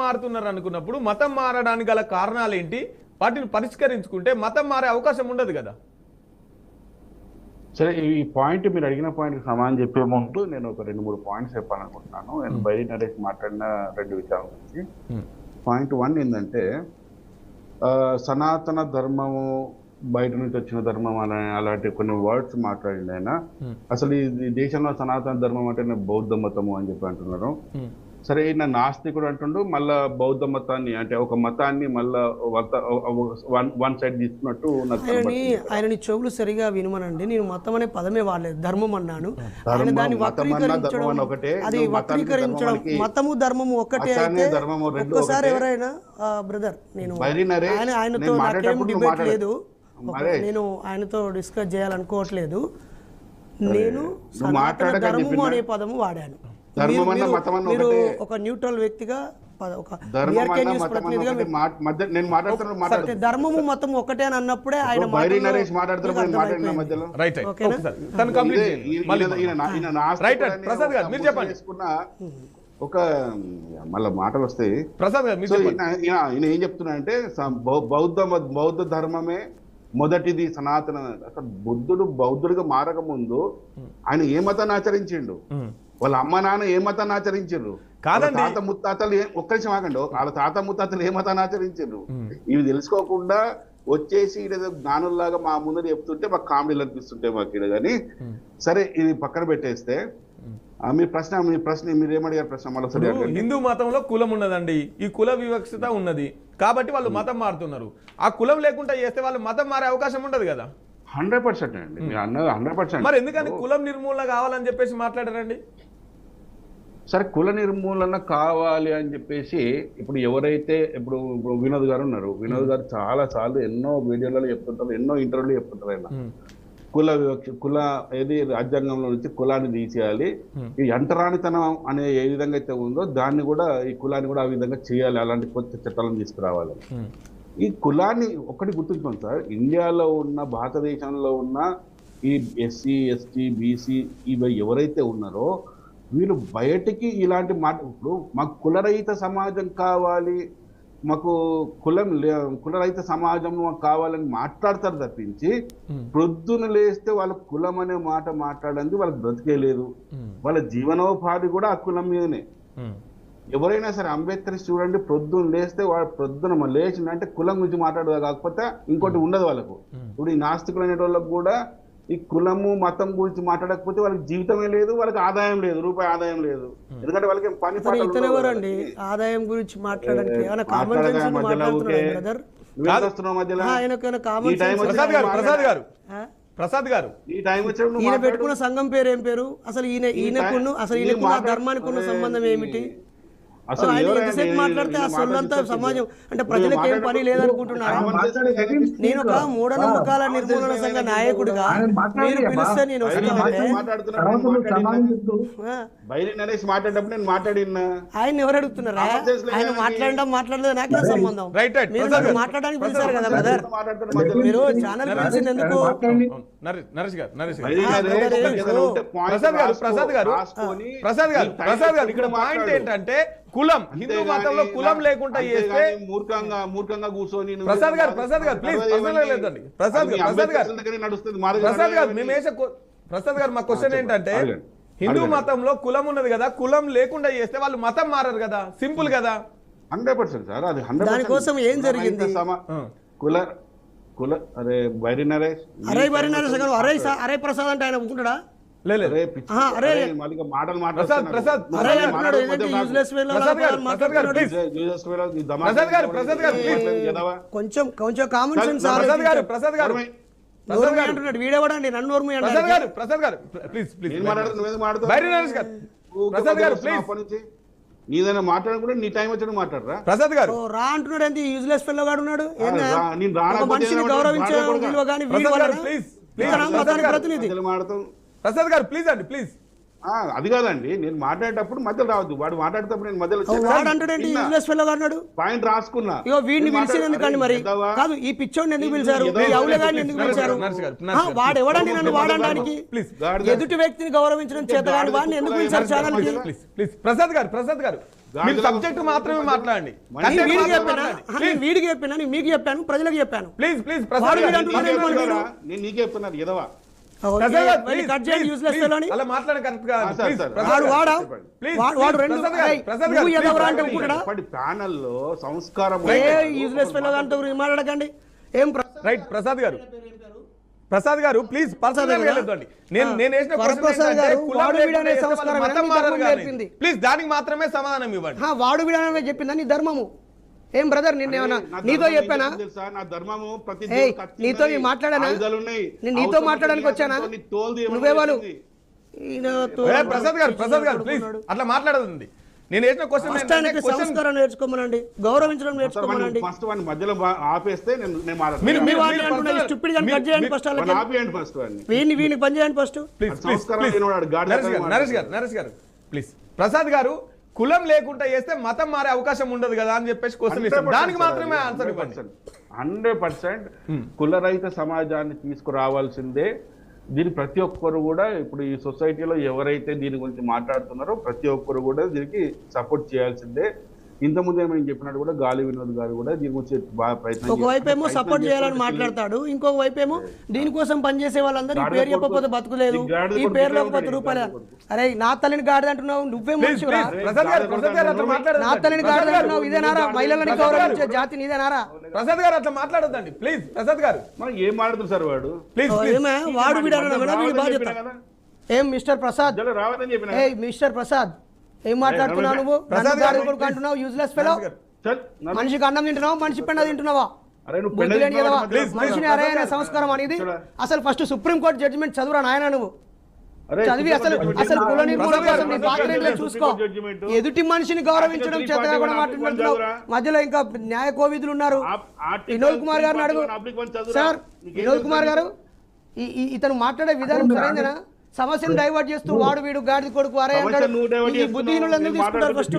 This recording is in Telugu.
మారుతున్నారు అనుకున్నప్పుడు మతం మారడానికి గల కారణాలు ఏంటి, వాటిని పరిష్కరించుకుంటే మతం మారే అవకాశం ఉండదు కదా. సరే, ఈ పాయింట్ మీరు అడిగిన పాయింట్కి సమాధానం చెప్పే ముందు నేను ఒక 2-3 పాయింట్స్ చెప్పాలనుకుంటున్నాను. నేను బైరి నరేష్ మాట్లాడిన 2 విషయాల గురించి. పాయింట్ 1 ఏంటంటే సనాతన ధర్మము బయట నుంచి వచ్చిన ధర్మం అని అలాంటి కొన్ని వర్డ్స్ మాట్లాడింది ఆయన. అసలు ఈ దేశంలో సనాతన ధర్మం అంటే బౌద్ధ మతము అని చెప్పి అంటున్నారు. సరే, ఈయన నాస్తికుడు అంటుండు, మళ్ళా బౌద్ధ మతాన్ని అంటే ఒక మతాన్ని మళ్ళా వన్ సైడ్ తీసుకున్నట్టు ఆయనని చెవులు సరిగా వినమనండి. నేను మతం అనే పదమే వాడలేదు, ధర్మం అన్నాను. దాన్ని వక్రీకరించడం, అది వక్రీకరించడం, మతము ధర్మము ఒక్కటే అయితే ఒక్కసారి ఎవరైనా బ్రదర్ నేను ఆయనతో నాకేం డిబేట్ లేదు, నేను ఆయనతో డిస్కస్ చేయాలనుకోవట్లేదు. నేను సనాతన ధర్మము అనే పదము వాడాను. మీరు ఒక న్యూట్రల్ వ్యక్తిగా ధర్మము మతం ఒకటే అని అన్నప్పుడే ఆయన ఒక మళ్ళా మాటలు వస్తాయి. ఈయన ఏం చెప్తున్నాడంటే బౌద్ధ ధర్మమే మొదటిది సనాతన. అసలు బౌద్ధుడిగా మారక ముందు ఆయన ఏ మతాన్ని ఆచరించిండు, వాళ్ళ అమ్మ నాన్న ఏ మతాన్ని ఆచరించారు, తాత ముత్తాతలు ఒక్క నిమిషం ఆగండి, వాళ్ళ తాత ముత్తాతలు ఏ మతాన్ని ఆచరించారు, ఇవి తెలుసుకోకుండా వచ్చేసి ఏదో జ్ఞానుల్లాగా మా ముందర చెప్తుంటే మాకు కామెడీలు అనిపిస్తుంటే మాకు ఇలా. కానీ సరే, ఇది పక్కన పెట్టేస్తే మీ ప్రశ్న మీరు ఏమడిగారు ప్రశ్న మళ్ళీ. హిందూ మతంలో కులం ఉన్నదండి, ఈ కుల వివక్షత ఉన్నది కాబట్టి వాళ్ళు మతం మారుతున్నారు. ఆ కులం లేకుండా చేస్తే వాళ్ళు మతం మారే అవకాశం ఉండదు కదా. 100% అండి, మీరు అన్నది 100%. మరి ఎందుకని కులం నిర్మూలన కావాలని చెప్పేసి మాట్లాడారండి? సరే, కుల నిర్మూలన కావాలి అని చెప్పేసి ఇప్పుడు ఎవరైతే ఇప్పుడు వినోద్ గారు ఉన్నారు, వినోద్ గారు చాలా సార్లు ఎన్నో వీడియోలలో చెప్తుంటారు, ఎన్నో ఇంటర్వ్యూలు చెప్తుంటారు. ఆయన కుల ఏది రాజ్యాంగంలో నుంచి కులాన్ని తీసేయాలి, ఈ అంటరానితనం అనే ఏ విధంగా అయితే ఉందో దాన్ని కూడా ఈ కులాన్ని కూడా ఆ విధంగా చేయాలి, అలాంటి కొత్త చట్టాలను తీసుకురావాలి. ఈ కులాన్ని ఒక్కటి గుర్తుంచుకోండి సార్, ఇండియాలో ఉన్న భారతదేశంలో ఉన్న ఈ ఎస్సీ ఎస్టీ బీసీ ఇవి ఎవరైతే ఉన్నారో వీళ్ళు బయటికి ఇలాంటి మాట, ఇప్పుడు మాకు కులరహిత సమాజం కావాలి, మాకు కులరహిత సమాజం కావాలని మాట్లాడతారు తప్పించి ప్రొద్దున లేస్తే వాళ్ళ కులం అనే మాట మాట్లాడండి వాళ్ళకి బ్రతికే లేదు, వాళ్ళ జీవనోపాధి కూడా ఆ కులం మీదనే. ఎవరైనా సరే అంబేద్కర్ చూడండి, ప్రొద్దున లేస్తే వాడు ప్రొద్దున లేచిందంటే కులం గురించి మాట్లాడదా, కాకపోతే ఇంకోటి ఉండదు వాళ్ళకు. ఇప్పుడు ఈ నాస్తికులు అనే వాళ్ళకు కూడా ఈ కులము మతం గురించి మాట్లాడకపోతే వాళ్ళకి జీవితమే లేదు, వాళ్ళకి ఆదాయం లేదు, రూపాయి ఆదాయం లేదు. ఎందుకంటే వాళ్ళకి పని ఎవరండి ఆదాయం గురించి మాట్లాడడానికి ఈయన పెట్టుకున్న సంఘం పేరు ఏం పేరు, అసలు ఈయనకున్న ధర్మానికి ఉన్న సంబంధం ఏమిటి? మాట్లాడితే ఆ సొల్లంతా సమాజం అంటే ప్రజలకు ఏం పని లేదనుకుంటున్నారు. నేను ఒక మూఢనమ్మకాల నిర్మూలన సంఘ నాయకుడిగా మీరు పిలిస్తే నేను ఆయన ఎవరు అడుగుతున్నారా? ఆయన మాట్లాడలేదు నాకే సంబంధం. మీరు మాట్లాడడానికి పిలిచారు కదా బ్రదర్, మీరు ఛానల్ పిలిచింది ఎందుకు? ఇక్కడ పాయింట్ ఏంటంటే కులం, హిందూ మతంలో కులం లేకుండా చేస్తే మూర్ఖంగా కూర్చొని ప్రసాద్ గారు ప్లీజ్ లేదండి. ప్రసాద్ గారు మా క్వశ్చన్ ఏంటంటే హిందూ మతంలో కులం ఉన్నది కదా, కులం లేకుండా చేస్తే వాళ్ళు మతం మారరు కదా, సింపుల్ కదా. 100% సార్, అది 100%. దానికోసం ఏం జరిగింది? అరే బైరి నరేష్ అరే ప్రసాద్ అంటే ఆయన ఒప్పుకుంటాడా? కొంచెం కామన్ సెన్స్ వీడేవాడండి నన్ను నీదైనా మాట్లాడుకుంటే నీ టైం వచ్చాడు మాట్లాడరా ప్రసాద్ గారు రా అంటున్నాడు. ఏంటి యూజ్లెస్ ఫెల్లో గాడు ఉన్నాడు. మనిషిని గౌరవించే విలువ కానీ ప్రతినిధి ప్రసాద్ గారు ప్లీజ్ అండి ప్లీజ్. అది కాదండి, నేను మాట్లాడేటప్పుడు మధ్యలో రావద్దు. వాడు మాట్లాడేటప్పుడు నేను మధ్యలో పాయింట్ రాసుకున్నా. వీడిని పిలిచిన ఎందుకండి మరి? కాదు, ఈ పిచ్చోడిని ఎందుకు పిలిచారు? ఎందుకు పిలిచారు? వాడు ఎవడండి నన్ను వాడడానికి? ఎదుటి వ్యక్తిని గౌరవించడం చేత కానీ వాడిని ఎందుకు పిలిచారు ఛానల్ కి? ప్రసాద్ గారు మీరు సబ్జెక్ట్ మాత్రమే మాట్లాడండి. నేను వీడికి చెప్పానా? నేను వీడికి చెప్పాను, నేను మీకు చెప్పాను, ప్రజలకు చెప్పాను. ప్లీజ్ ప్లీజ్ వాడు వీడు అంటున్నాడు ఏమో మీరు. నేను నీకే చెప్తున్నాను ఎదవా. ఓకే, వెళ్ళి కట్ చేయండి useless fellow ని. అలా మాట్లాడే కరెక్ట్ గా వాడు రెండు నువ్వు ఎదవరా అంటే ఒప్పుకుంటాడా? ప్యానెల్లో సంస్కారం యూజ్లెస్ ఫెలో అంటూ మాట్లాడకండి. ఏం రైట్ ప్రసాద్ గారు ప్లీజ్ ప్లీజ్ దానికి మాత్రమే సమాధానం ఇవ్వండి. వాడు విడానమే చెప్పిందా నీ ధర్మము? ఏం బ్రదర్ నిన్నేమన్నా నీతో చెప్పానా? నీతో మాట్లాడానా? నేను నీతో మాట్లాడడానికి వచ్చానా? నువ్వే వాళ్ళు ప్రసాద్ గారు ప్లీజ్ అట్లా మాట్లాడదండి. నేను వేసిన క్వశ్చన్ సంస్కారం నేర్చుకోమనండి, గౌరవించడం నేర్చుకోమనండి. ఫస్ట్ వాడిని మధ్యలో ఆపేస్తే వీడిని పని చేయండి ఫస్ట్. నరేష్ గారు ప్లీజ్. ప్రసాద్ గారు కులం లేకుండా చేస్తే మతం మారే అవకాశం ఉండదు కదా అని చెప్పేసి క్వశ్చన్ ఇస్తాం. దానికి మాత్రమే ఆన్సర్ ఇవ్వండి. 100% కులరహిత సమాజాన్ని తీసుకురావాల్సిందే. దీని ప్రతి ఒక్కరు కూడా ఇప్పుడు ఈ సొసైటీలో ఎవరైతే దీని గురించి మాట్లాడుతున్నారో ప్రతి ఒక్కరు కూడా దీనికి సపోర్ట్ చేయాల్సిందే. ఇంతకుముందు ఏమైనా చెప్పినట్టు కూడా గాలి వినోద్ గారు కూడా దీని గురించి బాగా ప్రయత్నం, ఒకవైపు ఏమో సపోర్ట్ చేయాలని మాట్లాడతాడు, ఇంకొక వైపు ఏమో దీనికోసం పనిచేసే వాళ్ళందరూ ఈ పేరు చెప్పకపోతే బతుకులేదు, ఈ పేరులో 10 రూపాయలు. అరే నా తల్లిని గాడిద అంటున్నావు, నువ్వే మనిషిరా? నా తల్లిని గాడిద అంటున్నావు, ఇదేనారా? మహిళలని గౌరవించే జాతి నీదేనారా? ప్రసాద్ గారు అట్లా మాట్లాడొద్దండి ప్లీజ్. ప్రసాద్ గారు ఏం మాట్లాడుతుంది సార్ వాడు? వాడు వీడు బాధ్యత. ఏం మిస్టర్ ప్రసాద్, మిస్టర్ ప్రసాద్ ఏం మాట్లాడుతున్నావు నువ్వు? అంటున్నావు యూజ్లెస్ ఫెలో. మనిషికి అన్నం తింటున్నావా, మనిషి పెండ తింటున్నావా? మనిషిని అరే అనే సంస్కారం అనేది అసలు ఫస్ట్ సుప్రీంకోర్టు జడ్జిమెంట్ చదువురా నాయన. నువ్వు చదివి అసలు కుల నిర్మూలన కోసం నీ పాత్ర ఏంటో చూసుకో. ఎదుటి మనిషిని గౌరవించడం చేతగా కూడా మాట్లాడుతున్నావు. మధ్యలో ఇంకా న్యాయ కోవిదులు ఉన్నారు. వినోద్ కుమార్ గారిని అడుగు సార్. వినోద్ కుమార్ గారు ఇతను మాట్లాడే విధానం సరైనదేనా? సమస్యను డైవర్ట్ చేస్తూ వాడు వీడు గాడిద కొడుకు అరే అంటాడు. ఈ బుద్ధిహీనులు ఎందుకు తీసుకుంటారు ఫస్ట్?